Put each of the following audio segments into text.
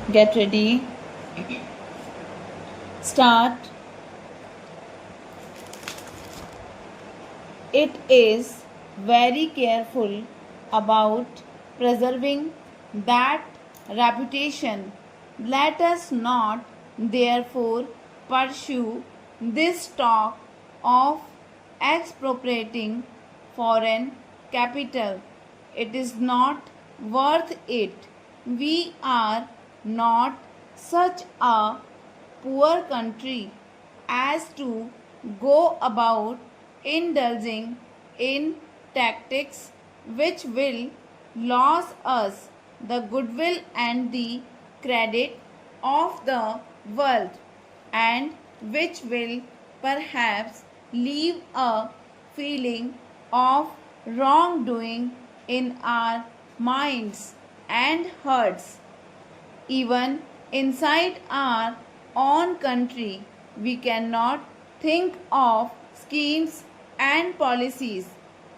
Get ready. Start. It is very careful about preserving that reputation. Let us not therefore pursue this talk of expropriating foreign capital. It is not worth it. We are not such a poor country as to go about indulging in tactics which will lose us the goodwill and the credit of the world, and which will perhaps leave a feeling of wrongdoing in our minds and hearts. Even inside our own country, we cannot think of schemes and policies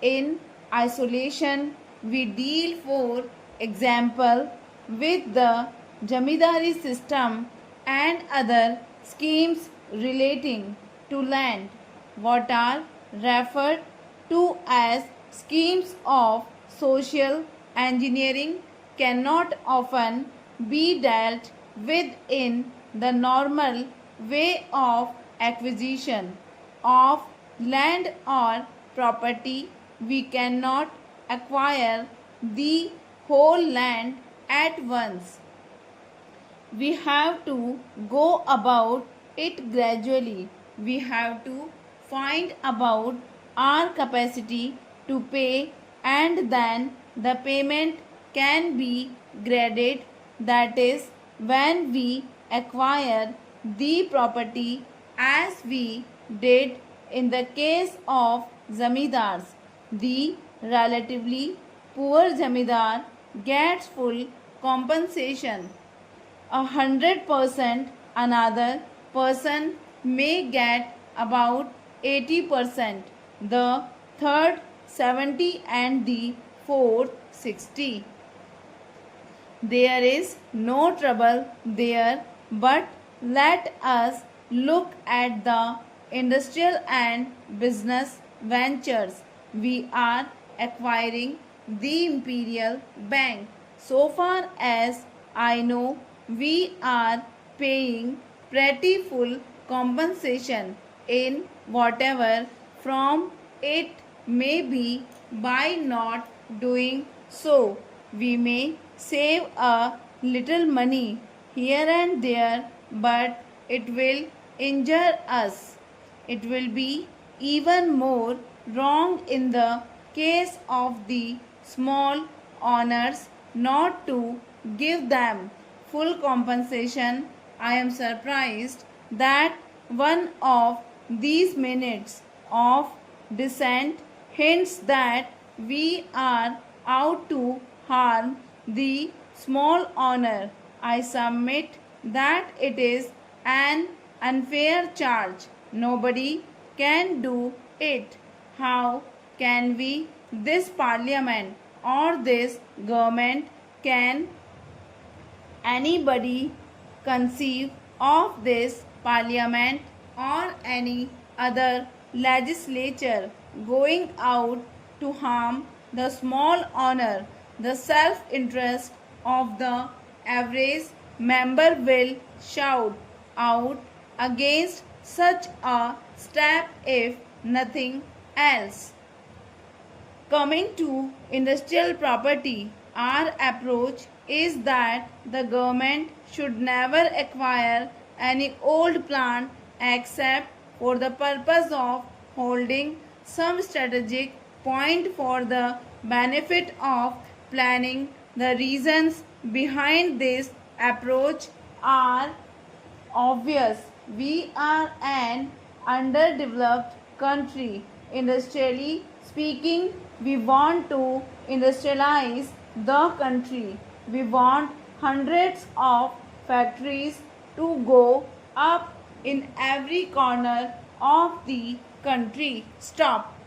in isolation. We deal, for example, with the Jamidari system and other schemes relating to land, what are referred to as schemes of social engineering, cannot often be dealt with in the normal way of acquisition of land or property. We cannot acquire the whole land at once. We have to go about it gradually. We have to find about our capacity to pay, and then the payment can be graded. That is, when we acquire the property, as we did in the case of zamindars, the relatively poor zamindar gets full compensation 100%, another person may get about 80%, the third 70%, and the fourth 60%. There is no trouble there, but let us look at the industrial and business ventures. We are acquiring the Imperial Bank. So far as I know, we are paying pretty full compensation in whatever from it may be. By not doing so, we may save a little money here and there, but it will injure us. It will be even more wrong in the case of the small owners not to give them full compensation. I am surprised that one of these minutes of dissent hints that we are out to harm the small owner. I submit that it is an unfair charge. Nobody can do it. How can we, this parliament or this government, can anybody conceive of this parliament or any other legislature going out to harm the small owner? The self-interest of the average member will shout out against such a step, if nothing else. Coming to industrial property, our approach is that the government should never acquire any old plant except for the purpose of holding some strategic point for the benefit of planning. The reasons behind this approach are obvious. We are an underdeveloped country. Industrially speaking, we want to industrialize the country. We want hundreds of factories to go up in every corner of the country. Stop.